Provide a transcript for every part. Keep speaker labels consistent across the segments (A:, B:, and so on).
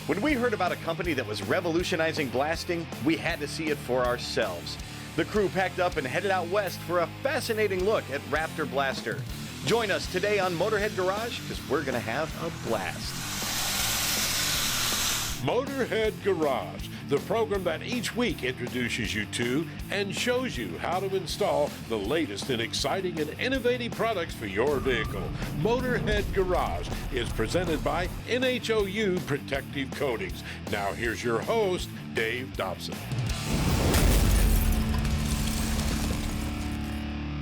A: When we heard about a company that was revolutionizing blasting, we had to see it for ourselves. The crew packed up and headed out west for a fascinating look at Raptor Blaster. Join us today on Motorhead Garage, because we're going to have a blast.
B: Motorhead Garage, the program that each week introduces you to and shows you how to install the latest in exciting and innovative products for your vehicle. Motorhead Garage is presented by NHOU Protective Coatings. Now here's your host, Dave Dobson.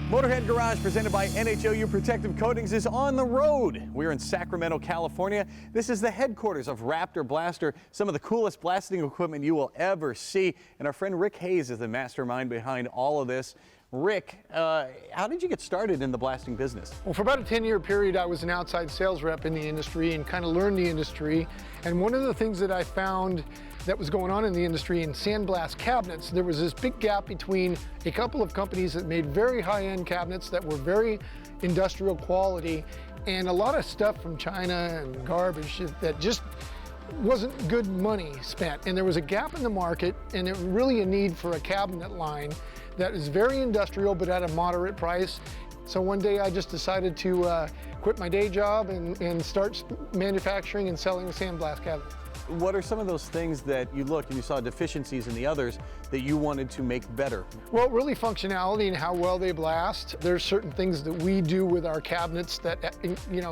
C: Motorhead Garage, presented by NHOU Protective Coatings, is on the road. We're in Sacramento, California. This is the headquarters of Raptor Blaster, some of the coolest blasting equipment you will ever see. And our friend Rick Hayes is the mastermind behind all of this. Rick, how did you get started in the blasting business?
D: Well, for about a 10-year period, I was an outside sales rep in the industry and kind of learned the industry. And one of the things that I found that was going on in the industry in sandblast cabinets, there was this big gap between a couple of companies that made very high-end cabinets that were very industrial quality, and a lot of stuff from China and garbage that just wasn't good money spent. And there was a gap in the market, and it really a need for a cabinet line that is very industrial but at a moderate price. So one day I just decided to quit my day job and start manufacturing and selling sandblast cabinets.
C: What are some of those things that you looked and you saw deficiencies in the others that you wanted to make better?
D: Well, really functionality and how well they blast. There's certain things that we do with our cabinets that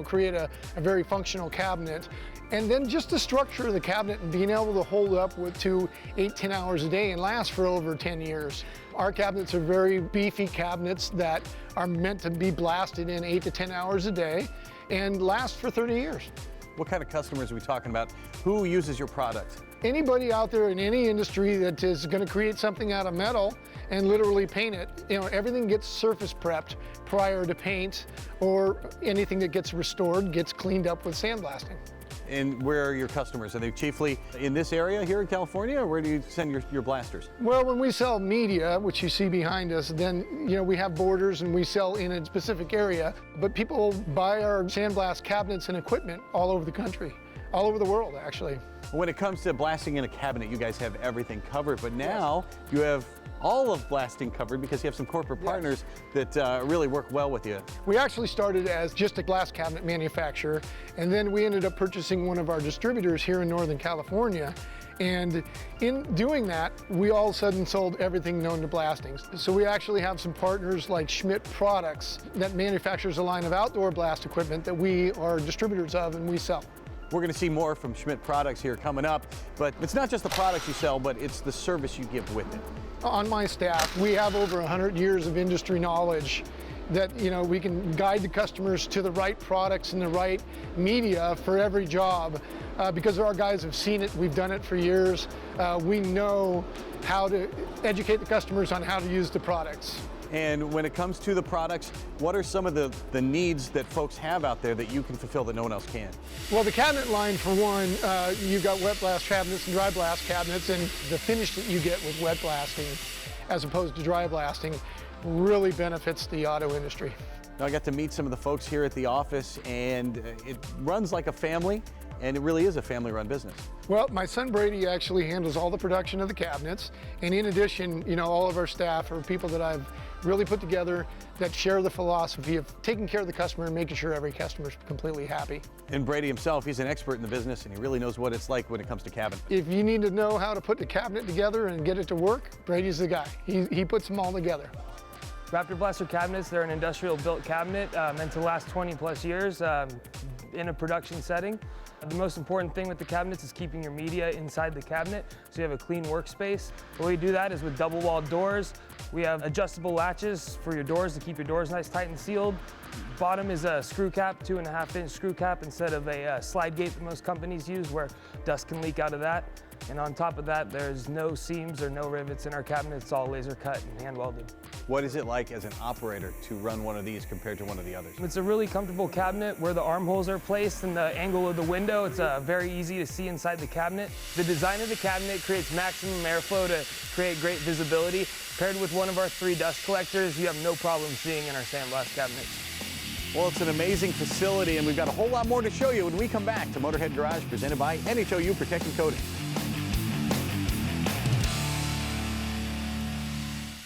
D: create a very functional cabinet. And then just the structure of the cabinet and being able to hold up to 8-10 hours a day and last for over 10 years. Our cabinets are very beefy cabinets that are meant to be blasted in 8 to 10 hours a day and last for 30 years.
C: What kind of customers are we talking about? Who uses your product?
D: Anybody out there in any industry that is going to create something out of metal and literally paint it, everything gets surface prepped prior to paint, or anything that gets restored gets cleaned up with sandblasting.
C: And where are your customers? Are they chiefly in this area here in California, or where do you send your blasters?
D: Well, when we sell media, which you see behind us, then we have borders and we sell in a specific area. But people buy our sandblast cabinets and equipment all over the country, all over the world, actually.
C: When it comes to blasting in a cabinet, you guys have everything covered, but now you have all of blasting covered because you have some corporate partners that really work well with you.
D: We actually started as just a glass cabinet manufacturer, and then we ended up purchasing one of our distributors here in Northern California. And in doing that, we all of a sudden sold everything known to blasting. So we actually have some partners like Schmidt Products that manufactures a line of outdoor blast equipment that we are distributors of and we sell.
C: We're going to see more from Schmidt Products here coming up, but it's not just the products you sell, but it's the service you give with it.
D: On my staff, we have over 100 years of industry knowledge that we can guide the customers to the right products and the right media for every job because our guys have seen it. We've done it for years. We know how to educate the customers on how to use the products.
C: And when it comes to the products, what are some of the needs that folks have out there that you can fulfill that no one else can?
D: Well, the cabinet line, for one, you've got wet blast cabinets and dry blast cabinets, and the finish that you get with wet blasting as opposed to dry blasting really benefits the auto industry.
C: Now, I got to meet some of the folks here at the office, and it runs like a family, and it really is a family-run business.
D: Well, my son Brady actually handles all the production of the cabinets, and in addition, all of our staff are people that I've really put together that share the philosophy of taking care of the customer and making sure every customer is completely happy.
C: And Brady himself, he's an expert in the business, and he really knows what it's like when it comes to cabin.
D: If you need to know how to put the cabinet together and get it to work, Brady's the guy. He puts them all together.
E: Raptor Blaster cabinets, they're an industrial built cabinet meant to last 20 plus years in a production setting. The most important thing with the cabinets is keeping your media inside the cabinet so you have a clean workspace. The way you do that is with double walled doors. We have adjustable latches for your doors to keep your doors nice, tight, and sealed. Bottom is a screw cap, 2.5-inch screw cap instead of a slide gate that most companies use where dust can leak out of that. And on top of that, there's no seams or no rivets in our cabinet. It's all laser cut and hand welded.
C: What is it like as an operator to run one of these compared to one of the others?
E: It's a really comfortable cabinet where the armholes are placed and the angle of the window. It's very easy to see inside the cabinet. The design of the cabinet creates maximum airflow to create great visibility. Paired with one of our 3 dust collectors, you have no problem seeing in our sandblast cabinets.
C: Well, it's an amazing facility, and we've got a whole lot more to show you when we come back to Motorhead Garage, presented by NHOU Protective Coatings.